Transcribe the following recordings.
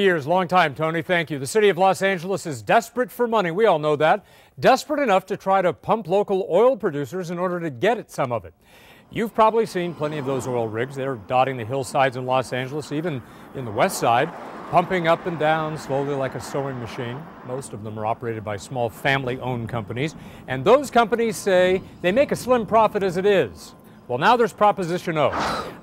Years, long time, Tony. Thank you. The city of Los Angeles is desperate for money. We all know that. Desperate enough to try to pump local oil producers in order to get at some of it. You've probably seen plenty of those oil rigs. They're dotting the hillsides in Los Angeles, even in the west side, pumping up and down slowly like a sewing machine. Most of them are operated by small family-owned companies. And those companies say they make a slim profit as it is. Well, now there's Proposition O,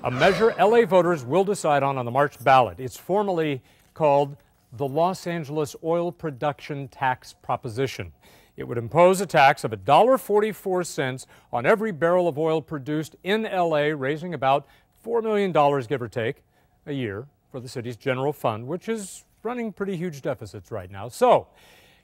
a measure LA voters will decide on the March ballot. It's formally called the Los Angeles Oil Production Tax Proposition. It would impose a tax of $1.44 on every barrel of oil produced in LA, raising about $4 million, give or take, a year for the city's general fund, which is running pretty huge deficits right now. So,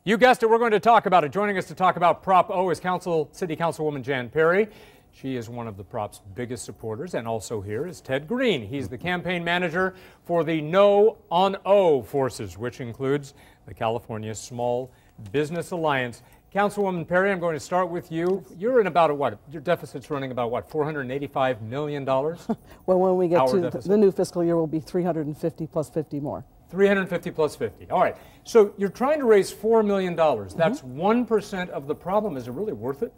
you guessed it, we're going to talk about it. Joining us to talk about Prop O is City Councilwoman Jan Perry. She is one of the prop's biggest supporters, and also here is Ted Green. He's the campaign manager for the No on O forces, which includes the California Small Business Alliance. Councilwoman Perry, I'm going to start with you. You're in about what? Your deficit's running about what? $485 million? Well, when we get to the new fiscal year, will be 350 plus 50 more. 350 plus 50. All right. So you're trying to raise $4 million. That's 1% of the problem. Is it really worth it?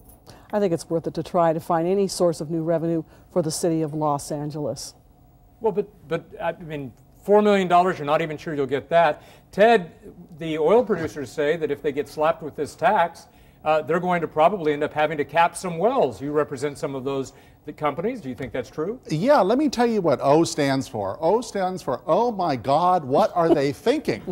I think it's worth it to try to find any source of new revenue for the city of Los Angeles. Well, but I mean, $4 million, you're not even sure you'll get that. Ted, the oil producers say that if they get slapped with this tax, they're going to probably end up having to cap some wells. You represent some of those companies. Do you think that's true? Yeah, let me tell you what O stands for. O stands for, oh my God, what are they thinking?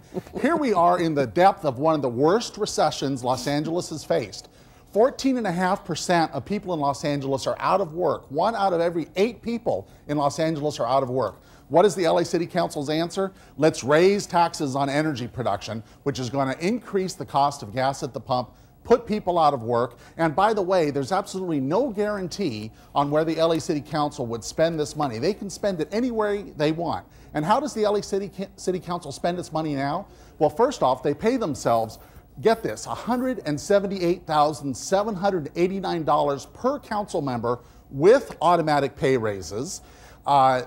Here we are in the depth of one of the worst recessions Los Angeles has faced. 14.5% of people in Los Angeles are out of work. 1 out of every 8 people in Los Angeles are out of work. What is the LA City Council's answer? Let's raise taxes on energy production, which is going to increase the cost of gas at the pump, put people out of work. And by the way, there's absolutely no guarantee on where the LA City Council would spend this money. They can spend it anywhere they want. And how does the LA City Council spend its money now? Well, first off, they pay themselves, get this, $178,789 per council member with automatic pay raises. Yeah,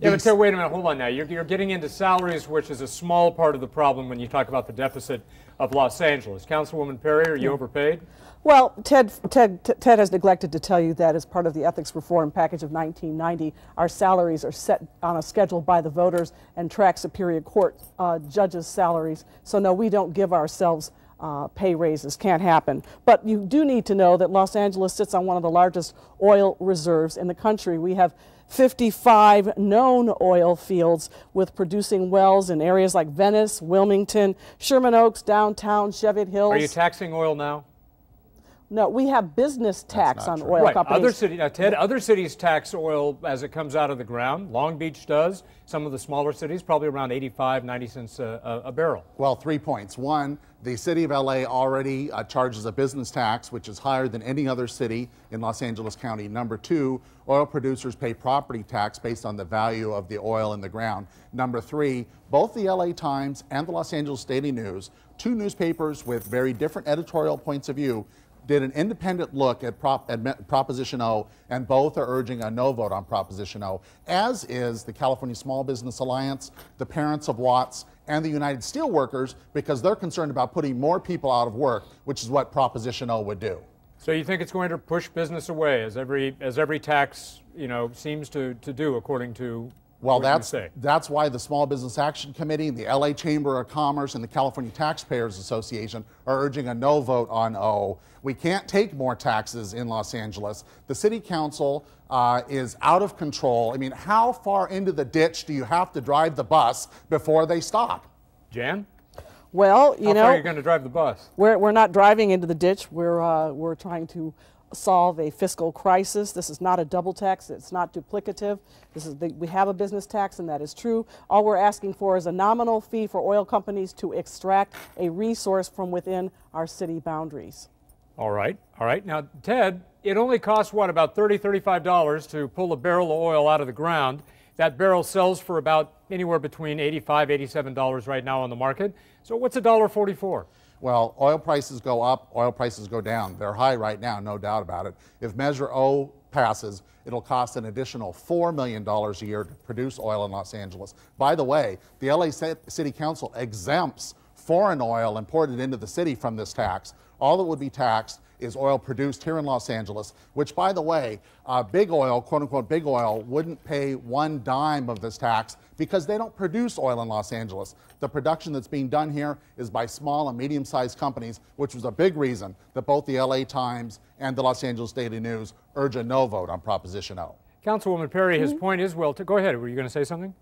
but so wait a minute, hold on now. You're getting into salaries, which is a small part of the problem when you talk about the deficit of Los Angeles. Councilwoman Perry, are you overpaid? Well, Ted has neglected to tell you that as part of the ethics reform package of 1990, our salaries are set on a schedule by the voters and track Superior Court judges' salaries. So no, we don't give ourselves pay raises. Can't happen. But you do need to know that Los Angeles sits on one of the largest oil reserves in the country. We have 55 known oil fields with producing wells in areas like Venice, Wilmington, Sherman Oaks, downtown, Cheviot Hills. Are you taxing oil now? No, we have business tax on oil companies. Ted, other cities tax oil as it comes out of the ground. Long Beach does. Some of the smaller cities, probably around 85, 90 cents a barrel. Well, 3 points. One, the city of LA already charges a business tax, which is higher than any other city in Los Angeles County. Number 2, oil producers pay property tax based on the value of the oil in the ground. Number 3, both the LA Times and the Los Angeles Daily News, 2 newspapers with very different editorial points of view, did an independent look at Proposition O, and both are urging a no vote on Proposition O, as is the California Small Business Alliance, the parents of Watts, and the United Steelworkers, because they're concerned about putting more people out of work, which is what Proposition O would do. So you think it's going to push business away, as every tax, seems to do, according to well, that's why the Small Business Action Committee, the LA Chamber of Commerce, and the California Taxpayers Association are urging a no vote on O. We can't take more taxes in Los Angeles. The City Council is out of control. I mean, how far into the ditch do you have to drive the bus before they stop? Jan? Well, how far are you going to drive the bus? We're not driving into the ditch. We're trying to solve a fiscal crisis. This is not a double tax. It's not duplicative. We have a business tax, and that is true. All we're asking for is a nominal fee for oil companies to extract a resource from within our city boundaries. All right. Now, Ted, it only costs, what, about $30, $35 to pull a barrel of oil out of the ground. That barrel sells for about anywhere between $85, $87 right now on the market. So what's $1.44? Well, oil prices go up, oil prices go down. They're high right now, no doubt about it. If Measure O passes, it'll cost an additional $4 million a year to produce oil in Los Angeles. By the way, the LA City Council exempts foreign oil imported into the city from this tax. All that would be taxed is oil produced here in Los Angeles, which, by the way, big oil, quote unquote big oil, wouldn't pay one dime of this tax because they don't produce oil in Los Angeles. The production that's being done here is by small and medium-sized companies, which was a big reason that both the LA Times and the Los Angeles Daily News urge a no vote on Proposition O. Councilwoman Perry, his point is well. Go ahead. Were you going to say something?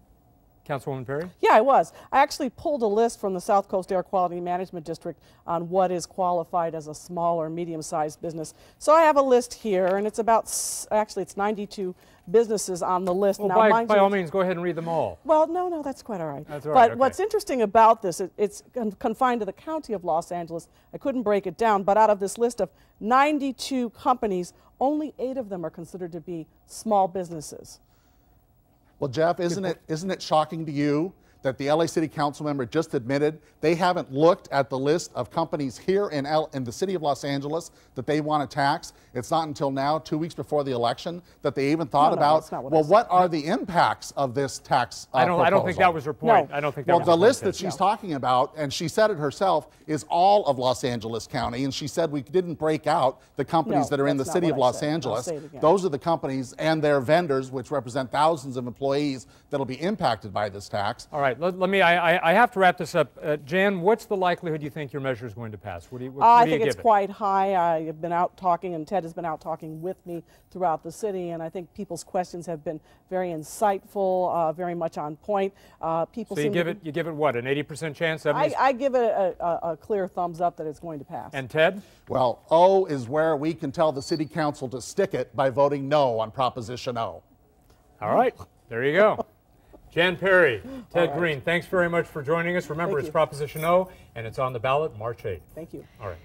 Councilwoman Perry? Yeah, I was. I actually pulled a list from the South Coast Air Quality Management District on what is qualified as a small or medium-sized business. So I have a list here, and it's about, actually it's 92 businesses on the list. Well, now, by all means, go ahead and read them all. Well, no, that's quite all right. That's all right. But what's interesting about this, it's confined to the county of Los Angeles. I couldn't break it down, but out of this list of 92 companies, only 8 of them are considered to be small businesses. Well, Jeff, isn't it shocking to you that the LA City Council member just admitted they haven't looked at the list of companies here in the city of Los Angeles that they want to tax? It's not until now, 2 weeks before the election, that they even thought about, well, what are the impacts of this tax proposal? I don't think that was her point. No. I don't think that was the her point, list that she's talking about, and she said it herself, is all of Los Angeles County, and she said we didn't break out the companies that are in the city of Los Angeles. Those are the companies and their vendors, which represent thousands of employees that will be impacted by this tax. All right, I have to wrap this up. Jan, what's the likelihood you think your measure is going to pass? I think it's quite high. I've been out talking, and Ted has been out talking with me throughout the city, and I think people's questions have been very insightful, very much on point. People so you give it what, an 80% chance? I give it a clear thumbs up that it's going to pass. And Ted? Well, O is where we can tell the city council to stick it by voting no on Proposition O. All right, there you go. Jan Perry, Ted Green, thanks very much for joining us. Remember, it's Proposition O, and it's on the ballot March 8th. Thank you. All right.